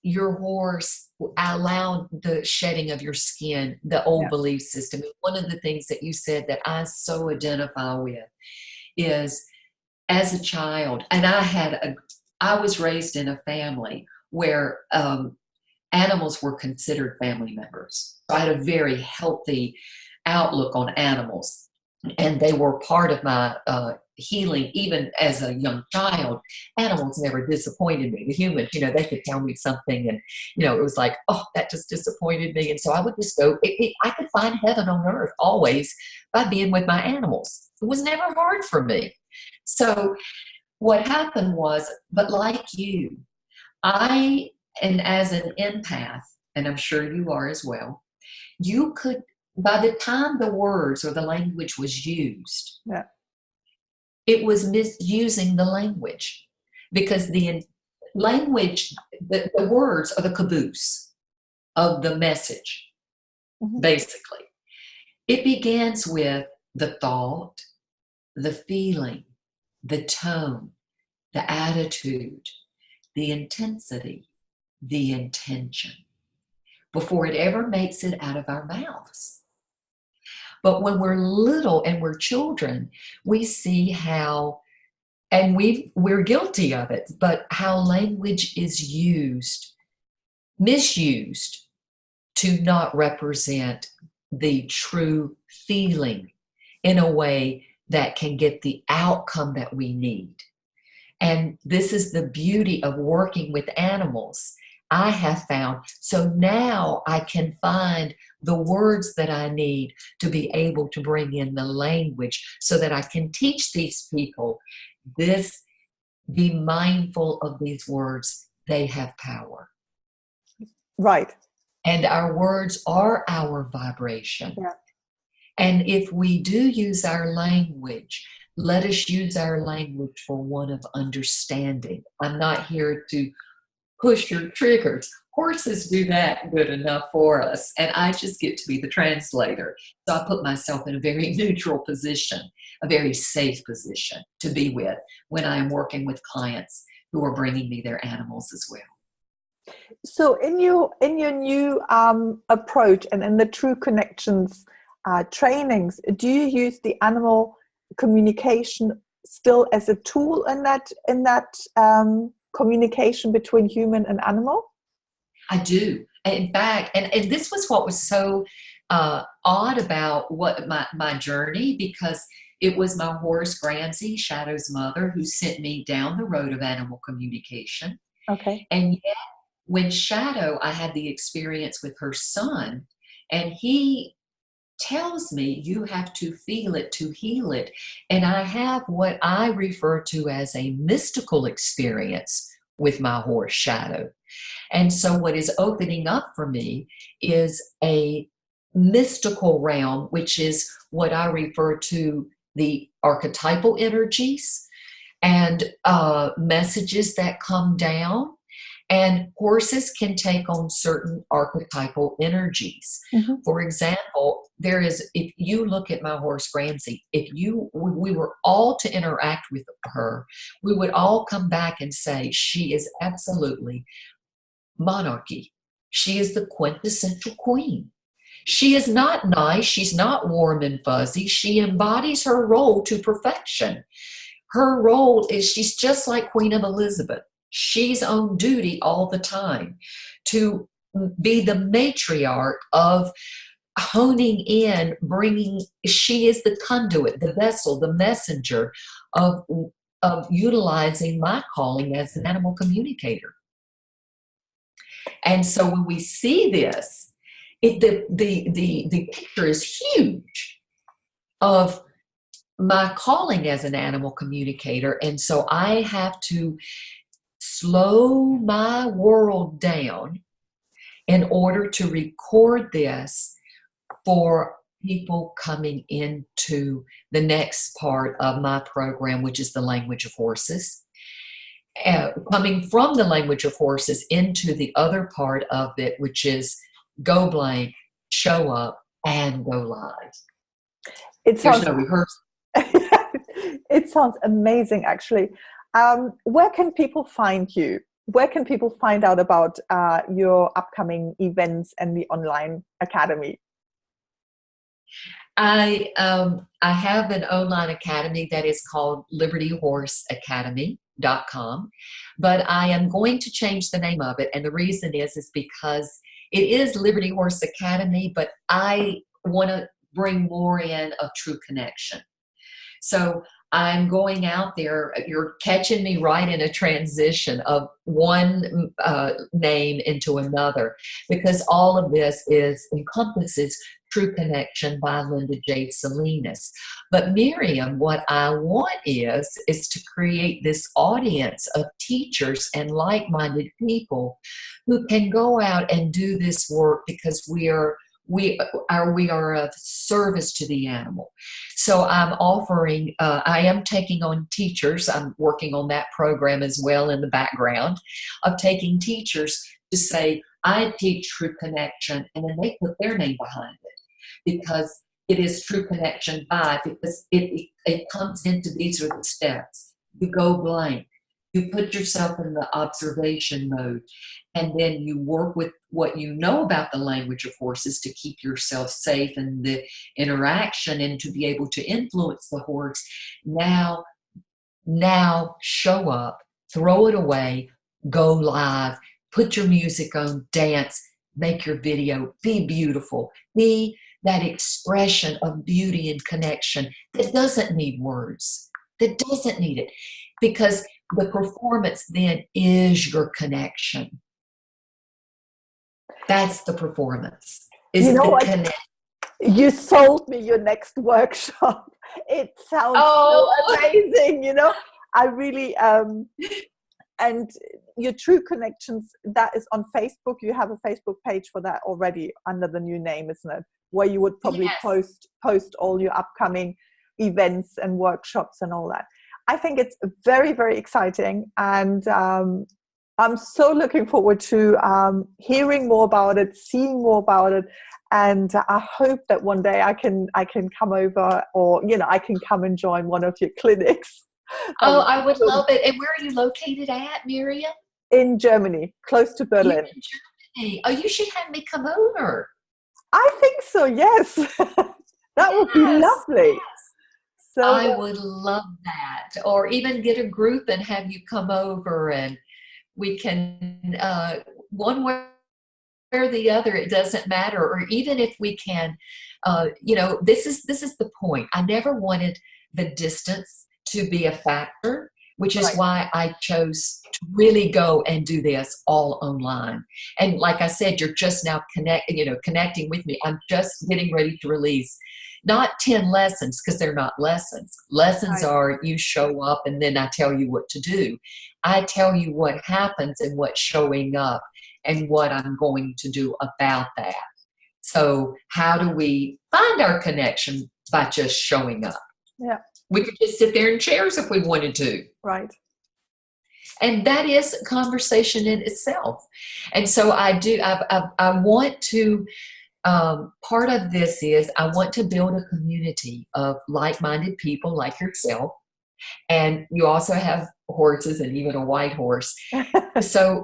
your horse allowed the shedding of your skin, the old belief system. And one of the things that you said that I so identify with is, as a child, and I was raised in a family where animals were considered family members. So I had a very healthy outlook on animals, and they were part of my healing. Even as a young child, animals never disappointed me. The humans, they could tell me something, and it was like, oh, that just disappointed me. And so I would just go, I could find heaven on earth always by being with my animals. It was never hard for me. So what happened was, but like you, and as an empath, and I'm sure you are as well, you could, by the time the words or the language was used, it was misusing the language, because the language, the words are the caboose of the message, basically. It begins with the thought, the feeling, the tone, the attitude, the intensity, the intention, before it ever makes it out of our mouths. But when we're little and we're children, we see how, and we're guilty of it, but how language is misused to not represent the true feeling in a way that can get the outcome that we need. And this is the beauty of working with animals, I have found. So now I can find the words that I need to be able to bring in the language so that I can teach these people this, be mindful of these words. They have power. Right. And our words are our vibration. Yeah. And if we do use our language, let us use our language for one of understanding. I'm not here to push your triggers. Horses do that good enough for us, and I just get to be the translator. So I put myself in a very neutral position, a very safe position to be with when I am working with clients who are bringing me their animals as well. So in your new approach and in the True Connections trainings, do you use the animal communication still as a tool in that communication between human and animal? I do. In fact, and this was what was so odd about what my journey, because it was my horse Gramsey, Shadow's mother, who sent me down the road of animal communication. Okay. And yet, when Shadow, I had the experience with her son, and he tells me you have to feel it to heal it. And I have what I refer to as a mystical experience with my horse Shadow. And so what is opening up for me is a mystical realm, which is what I refer to the archetypal energies and messages that come down. And horses can take on certain archetypal energies. Mm-hmm. For example, if you look at my horse Gramsey, we were all to interact with her, we would all come back and say she is absolutely monarchy. She is the quintessential queen. She is not nice. She's not warm and fuzzy. She embodies her role to perfection. Her role is she's just like Queen Elizabeth. She's on duty all the time to be the matriarch of honing in, she is the conduit, the vessel, the messenger of utilizing my calling as an animal communicator. And so when we see this, the picture is huge of my calling as an animal communicator. And so I have to slow my world down in order to record this for people coming into the next part of my program, which is the language of horses. Coming from the language of horses into the other part of it, which is go blank, show up, and go live. There's no rehearsal. It sounds amazing, actually. Where can people find you? Where can people find out about your upcoming events and the online academy? I have an online academy that is called libertyhorseacademy.com, but I am going to change the name of it, and the reason is because it is Liberty Horse Academy, but I want to bring more in of true connection. So I'm going out there. You're catching me right in a transition of one name into another, because all of this encompasses True Connection by Linda Salinas. But Miriam, what I want is to create this audience of teachers and like-minded people who can go out and do this work, because we are of service to the animal. So I'm offering, I am taking on teachers. I'm working on that program as well in the background of taking teachers to say, I teach True Connection, and then they put their name behind it, because it is True Connection by, because it comes into, these are the steps. You go blank. You put yourself in the observation mode, and then you work with what you know about the language of horses to keep yourself safe in the interaction and to be able to influence the horse. Now show up, throw it away, go live, put your music on, dance, make your video, be beautiful, be that expression of beauty and connection that doesn't need words, that doesn't need it, because the performance then is your connection. That's the performance. You sold me your next workshop. It sounds so amazing, I really, and your True Connections, that is on Facebook. You have a Facebook page for that already under the new name, isn't it? Where you would probably post all your upcoming events and workshops and all that. I think it's very, very exciting. And I'm so looking forward to hearing more about it, seeing more about it, and I hope that one day I can come over, or I can come and join one of your clinics. That Oh, would I be would so love it. And where are you located at, Miriam? in Germany, close to You're Berlin. in Germany. Oh, you should have me come over. I think so. Yes, that would be Yes. lovely. So I would love that. Or even get a group and have you come over and we can, one way or the other, it doesn't matter. Or even if we can, this is the point. I never wanted the distance to be a factor, which is right, why I chose to really go and do this all online. And like I said, you're just now connecting with me. I'm just getting ready to release not 10 lessons, because they're not lessons. Lessons right, are you show up and then I tell you what to do. I tell you what happens and what's showing up and what I'm going to do about that. So how do we find our connection? By just showing up. yeah, We could just sit there in chairs if we wanted to. right, And that is a conversation in itself. And so I want to, part of this is I want to build a community of like-minded people like yourself. And you also have horses and even a white horse. So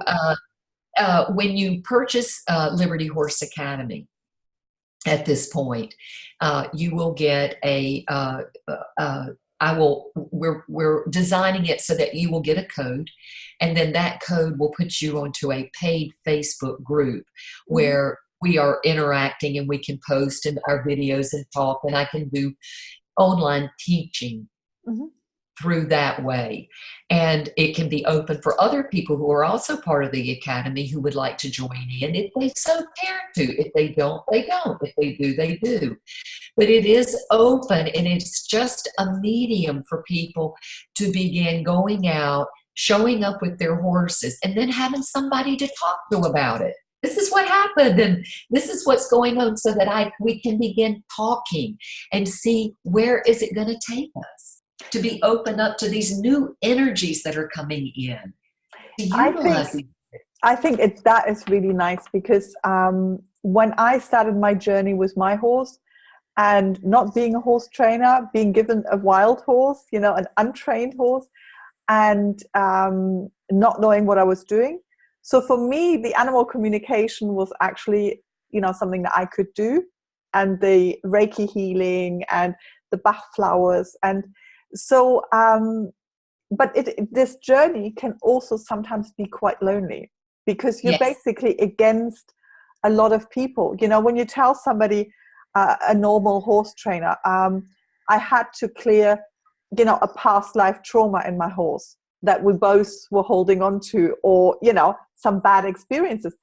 when you purchase Liberty Horse Academy at this point, you will get we're designing it so that you will get a code, and then that code will put you onto a paid Facebook group where we are interacting and we can post in our videos and talk, and I can do online teaching mm-hmm. through that way. And it can be open for other people who are also part of the academy who would like to join in if they so care to. If they don't, they don't. If they do, they do. But it is open, and it's just a medium for people to begin going out, showing up with their horses, and then having somebody to talk to about it. This is what happened, and this is what's going on, so that we can begin talking and see where is it going to take us to be open up to these new energies that are coming in. To utilize these. I think that is really nice, because when I started my journey with my horse, and not being a horse trainer, being given a wild horse, an untrained horse, and not knowing what I was doing. So for me, the animal communication was actually, something that I could do, and the Reiki healing and the Bach flowers. And so, but this journey can also sometimes be quite lonely, because you're Yes. basically against a lot of people. When you tell somebody, a normal horse trainer, I had to clear, a past life trauma in my horse that we both were holding on to, or, some bad experiences.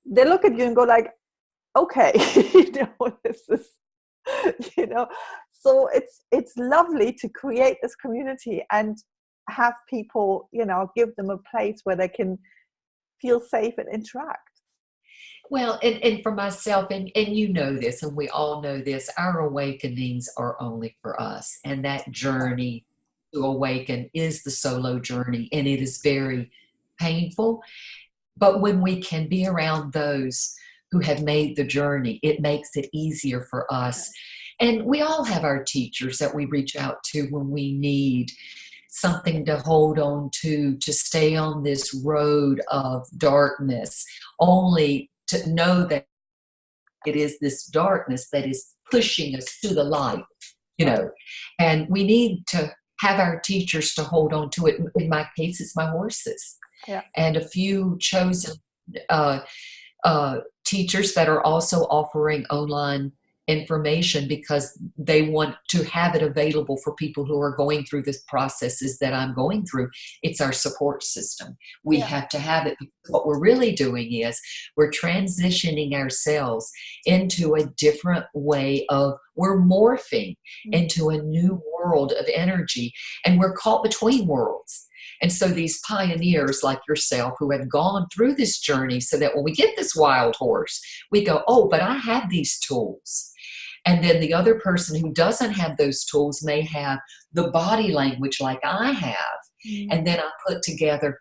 They look at you and go like, okay, this is, so it's lovely to create this community and have people, give them a place where they can feel safe and interact. Well, and for myself, and you know this, and we all know this, our awakenings are only for us. And that journey to awaken is the solo journey, and it is very painful. But when we can be around those who have made the journey, it makes it easier for us. And we all have our teachers that we reach out to when we need something to hold on to stay on this road of darkness, only to know that it is this darkness that is pushing us to the light, and we need to have our teachers to hold on to it. In my case, it's my horses, and a few chosen teachers that are also offering online information, because they want to have it available for people who are going through the processes that I'm going through. It's our support system. We have to have it. What we're really doing is we're transitioning ourselves into a different way of, we're morphing into a new world of energy, and we're caught between worlds. And so these pioneers like yourself who have gone through this journey, so that when we get this wild horse, we go, oh, but I have these tools. And then the other person who doesn't have those tools may have the body language like I have. And then I put together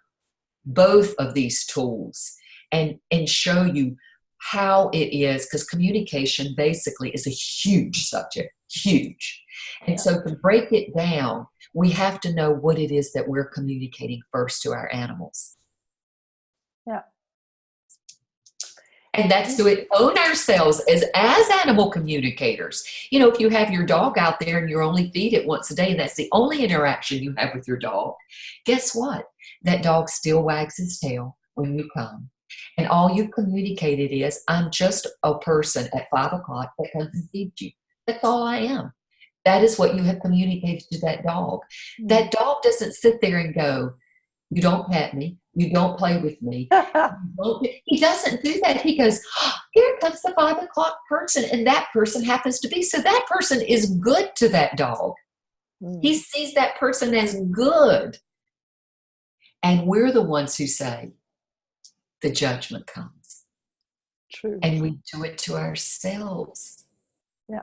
both of these tools and show you how it is, because communication basically is a huge subject, huge. And so to break it down, we have to know what it is that we're communicating first to our animals. Yeah. And that's to own ourselves as animal communicators. You know, if you have your dog out there and you only feed it once a day, and that's the only interaction you have with your dog, guess what? That dog still wags his tail when you come. And all you've communicated is, I'm just a person at 5 o'clock that comes and feeds you. That's all I am. That is what you have communicated to that dog. That dog doesn't sit there and go, you don't pet me, you don't play with me. He doesn't do that. He goes, oh, here comes the 5 o'clock person, and that person happens to be. So that person is good to that dog. He sees that person as good. And we're the ones who say, the judgment comes. True. And we do it to ourselves. Yeah.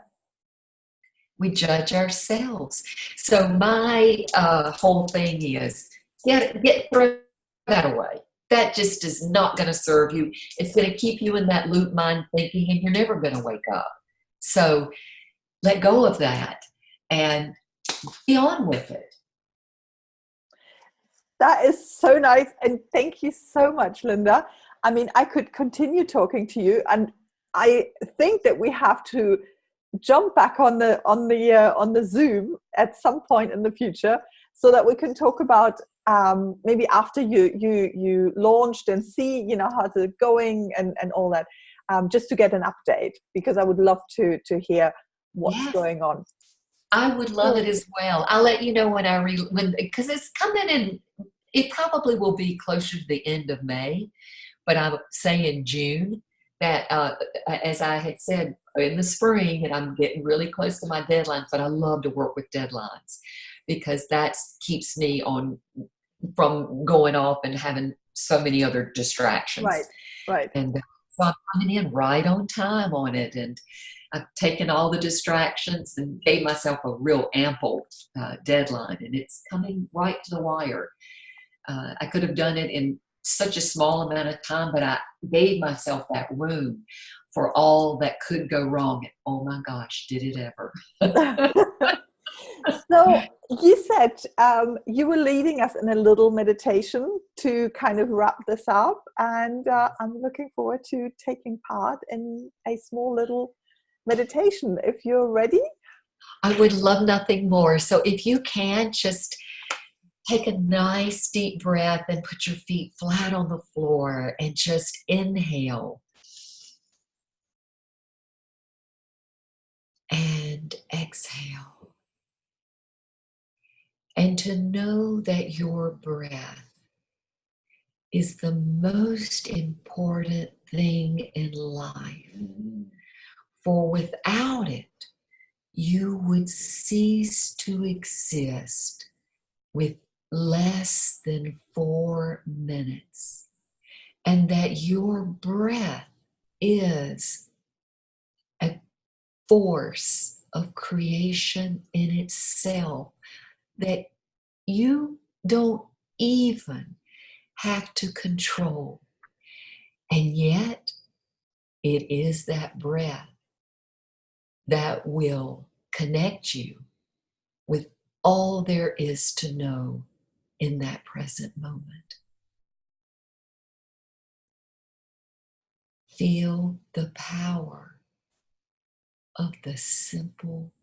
We judge ourselves. So my whole thing is, throw that away. That just is not going to serve you. It's going to keep you in that loop mind thinking, and you're never going to wake up. So let go of that and be on with it. That is so nice. And thank you so much, Linda. I mean, I could continue talking to you, and I think that we have to jump back on the Zoom at some point in the future, so that we can talk about maybe after you launched and see, you know, how's it going and all that, just to get an update, because I would love to hear what's going on. I would love it as well. I'll let you know when because it's coming in. It probably will be closer to the end of May, but I would say in June. That as I had said in the spring, and I'm getting really close to my deadlines, but I love to work with deadlines because that keeps me from going off and having so many other distractions. Right. And so I'm coming in right on time on it, and I've taken all the distractions and gave myself a real ample deadline, and it's coming right to the wire. I could have done it in such a small amount of time, but I gave myself that room for all that could go wrong. Oh my gosh, did it ever? So you said you were leading us in a little meditation to kind of wrap this up, and I'm looking forward to taking part in a small little meditation if you're ready. I would love nothing more. So if you can, just take a nice deep breath and put your feet flat on the floor and just inhale and exhale. And to know that your breath is the most important thing in life. For without it, you would cease to exist with less than 4 minutes. And that your breath is a force of creation in itself that you don't even have to control. And yet, it is that breath that will connect you with all there is to know in that present moment. Feel the power of the simple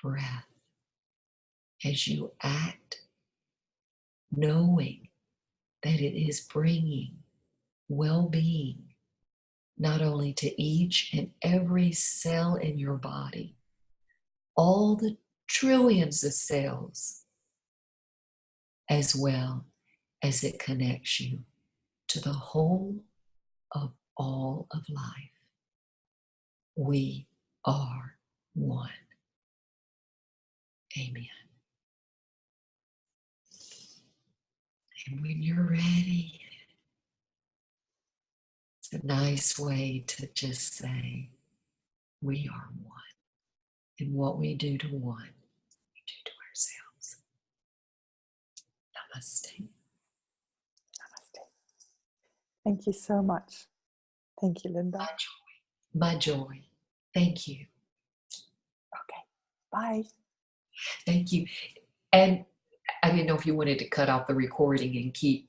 breath as you act, knowing that it is bringing well-being not only to each and every cell in your body, all the trillions of cells, as well as it connects you to the whole of all of life. We are one. Amen. And when you're ready, it's a nice way to just say, we are one. And what we do to one, we do to ourselves. Namaste. Thank you so much. Thank you, Linda. My joy. My joy. Thank you. Okay, bye. Thank you. And I didn't know if you wanted to cut off the recording and keep